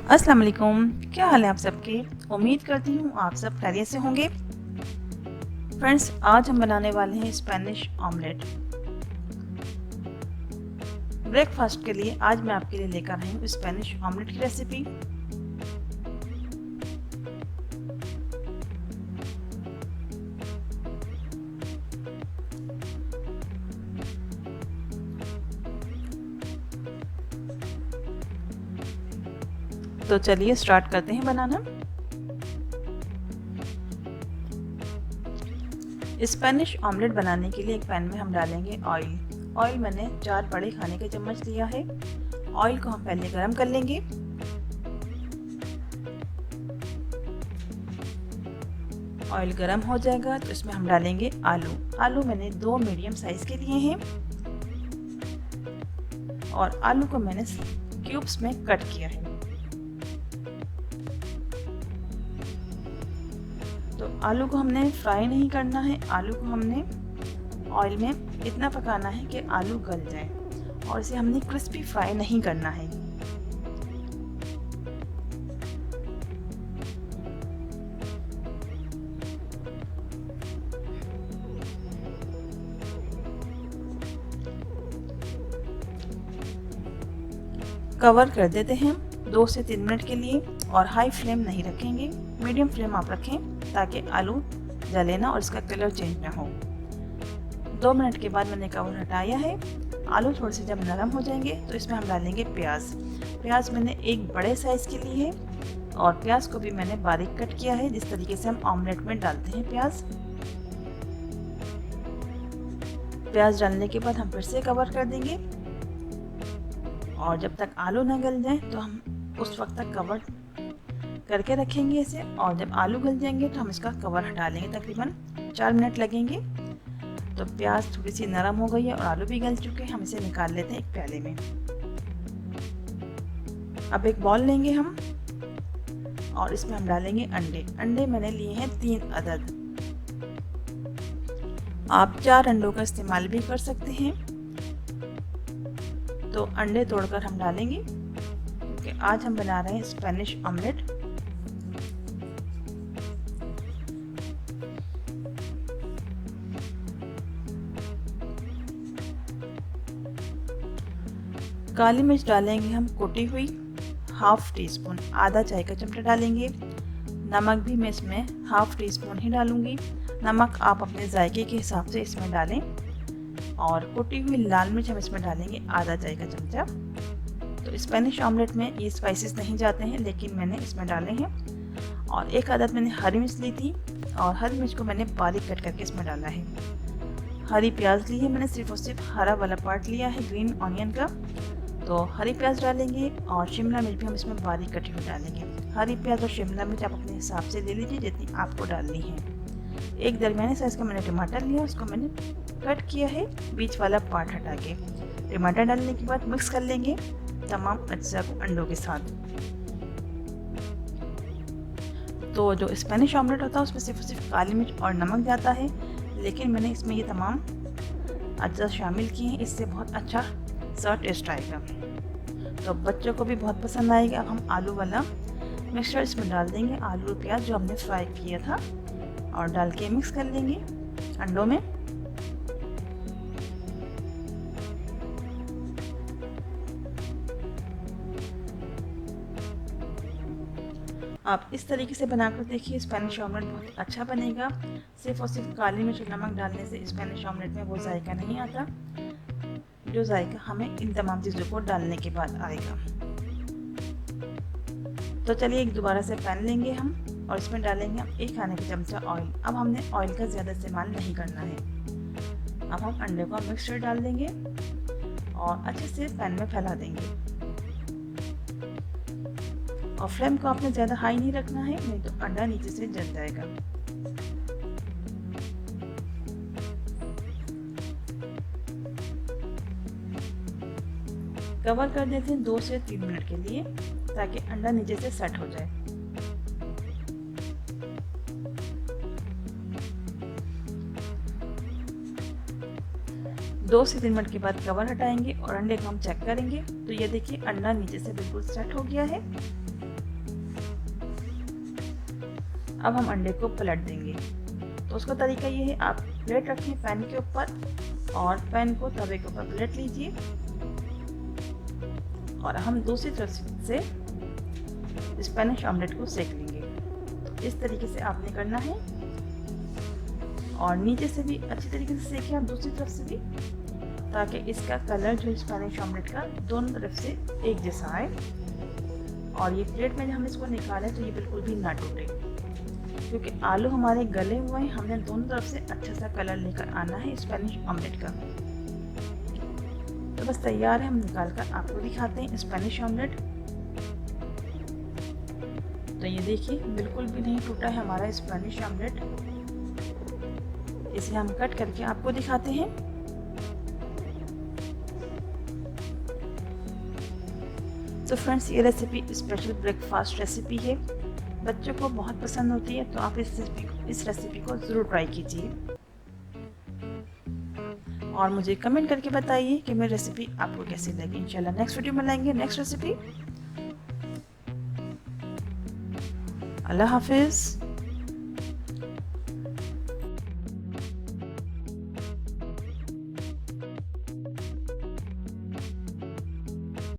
अस्सलाम वालेकुम। क्या हाल है आप सबके? उम्मीद करती हूँ आप सब खैरियत से होंगे। फ्रेंड्स, आज हम बनाने वाले हैं स्पेनिश ऑमलेट। ब्रेकफास्ट के लिए आज मैं आपके लिए लेकर आई हूँ स्पेनिश ऑमलेट की रेसिपी। तो चलिए स्टार्ट करते हैं बनाना। स्पेनिश ऑमलेट बनाने के लिए एक पैन में हम डालेंगे ऑयल। ऑयल मैंने 4 बड़े खाने के चम्मच लिया है। ऑयल को हम पहले गरम कर लेंगे। ऑयल गरम हो जाएगा तो इसमें हम डालेंगे आलू। आलू मैंने 2 मीडियम साइज के लिए हैं और आलू को मैंने क्यूब्स में कट किया है। तो आलू को हमने फ्राई नहीं करना है, आलू को हमने ऑयल में इतना पकाना है कि आलू गल जाए और इसे हमने क्रिस्पी फ्राई नहीं करना है। कवर कर देते हैं 2 से 3 मिनट के लिए और हाई फ्लेम नहीं रखेंगे, मीडियम फ्लेम आप रखें ताकि आलू जले ना और इसका कलर चेंज ना हो। 2 मिनट के बाद मैंने कवर हटाया है। आलू थोड़े से जब नरम हो जाएंगे तो इसमें हम डालेंगे प्याज। प्याज मैंने एक बड़े साइज़ के लिए है और प्याज को भी मैंने बारीक कट किया है, जिस तरीके से हम ऑमलेट में डालते हैं प्याज। प्याज डालने के बाद हम फिर से कवर कर देंगे और जब तक आलू न गल जाए तो हम उस वक्त तक कवर करके रखेंगे इसे, और जब आलू गल जाएंगे तो हम इसका कवर हटा लेंगे। तकरीबन 4 मिनट लगेंगे। तो प्याज थोड़ी सी नरम हो गई है और आलू भी गल चुके हैं। हम इसे निकाल लेते हैं एक प्याले में। अब एक बॉल लेंगे हम और इसमें हम डालेंगे अंडे। अंडे मैंने लिए हैं 3 अदद। आप 4 अंडों का इस्तेमाल भी कर सकते हैं। तो अंडे तोड़कर हम डालेंगे क्योंकि आज हम बना रहे हैं स्पेनिश ऑमलेट। काली मिर्च डालेंगे हम कुटी हुई, हाफ टी स्पून, आधा चाय का चमचा डालेंगे। नमक भी मैं इसमें हाफ टी स्पून ही डालूंगी। नमक आप अपने जायके के हिसाब से इसमें डालें। और कुटी हुई लाल मिर्च हम इसमें डालेंगे आधा चाय का चमचा। तो स्पेनिश ऑमलेट में ये स्पाइसेस नहीं जाते हैं, लेकिन मैंने इसमें डाले हैं। और एक आदत मैंने हरी मिर्च ली थी और हरी मिर्च को मैंने बारीक कट करके इसमें डाला है। हरी प्याज ली है मैंने, सिर्फ और सिर्फ हरा वाला पार्ट लिया है ग्रीन ऑनियन का। तो हरी प्याज डालेंगे और शिमला मिर्च भी हम इसमें बारीक कटी हुई डालेंगे। हरी प्याज और शिमला मिर्च आप अपने हिसाब से ले लीजिए जितनी आपको डालनी है। एक दरमियाने साइज़ का मैंने टमाटर लिया, उसको मैंने कट किया है बीच वाला पार्ट हटा के। टमाटर डालने के बाद मिक्स कर लेंगे तमाम अज्जा को अंडों के साथ। तो जो स्पेनिश ऑमलेट होता है उसमें सिर्फ काली मिर्च और नमक जाता है, लेकिन मैंने इसमें ये तमाम अज्जा शामिल किए हैं, इससे बहुत अच्छा सा टेस्ट आएगा। तो बच्चों को भी बहुत पसंद आएगा। अब हम आलू वाला मिक्सचर इसमें डाल देंगे, आलू प्याज जो हमने फ्राई किया था, और डाल के मिक्स कर लेंगे अंडों में। आप इस तरीके से बनाकर देखिए, स्पेनिश ऑमलेट बहुत अच्छा बनेगा। सिर्फ और सिर्फ काली मिर्च और नमक डालने से स्पेनिश ऑमलेट में वो जायका नहीं आता जो जायका हमें इन तमाम चीज़ों को डालने के बाद आएगा। तो चलिए एक दोबारा से पैन लेंगे हम और इसमें डालेंगे हम 1 खाने का चमचा ऑयल। अब हमने ऑयल का ज़्यादा इस्तेमाल नहीं करना है। अब हम अंडे को मिक्सचर डाल देंगे और अच्छे से पैन में फैला देंगे। और फ्लेम को आपने ज़्यादा हाई नहीं रखना है, नहीं तो अंडा नीचे से जल जाएगा। कवर कर देते हैं 2 से 3 मिनट के लिए ताकि अंडा नीचे से सेट हो जाए। दो से 3 मिनट के बाद कवर हटाएंगे और अंडे को हम चेक करेंगे। तो ये देखिए अंडा नीचे से बिल्कुल सेट हो गया है। अब हम अंडे को पलट देंगे। तो उसका तरीका ये है, आप प्लेट रखें पैन के ऊपर और पैन को तवे के ऊपर पलट लीजिए और हम दूसरी तरफ से स्पेनिश ऑमलेट को सेक लेंगे। तो इस तरीके से आपने करना है और नीचे से भी अच्छी तरीके से सेकें आप दूसरी तरफ से भी, ताकि इसका कलर जो स्पेनिश ऑमलेट का दोनों तरफ से एक जैसा आए। और ये प्लेट में जब हम इसको निकालें तो ये बिल्कुल भी ना टूटे, क्योंकि आलू हमारे गले हुए हैं। हमने दोनों तरफ से अच्छा सा कलर लेकर आना है स्पेनिश ऑमलेट का। तो बस तैयार है, हम निकाल कर आपको दिखाते हैं स्पेनिश ऑमलेट। तो ये देखिए बिल्कुल भी नहीं टूटा है हमारा स्पेनिश ऑमलेट। इसे हम कट करके आपको दिखाते हैं। तो फ्रेंड्स, ये रेसिपी स्पेशल ब्रेकफास्ट रेसिपी है, बच्चों को बहुत पसंद होती है। तो आप इस रेसिपी को ज़रूर ट्राई कीजिए और मुझे कमेंट करके बताइए कि मेरी रेसिपी आपको कैसी लगी। इंशाल्लाह नेक्स्ट वीडियो में लाएंगे नेक्स्ट रेसिपी। अल्लाह हाफिज़।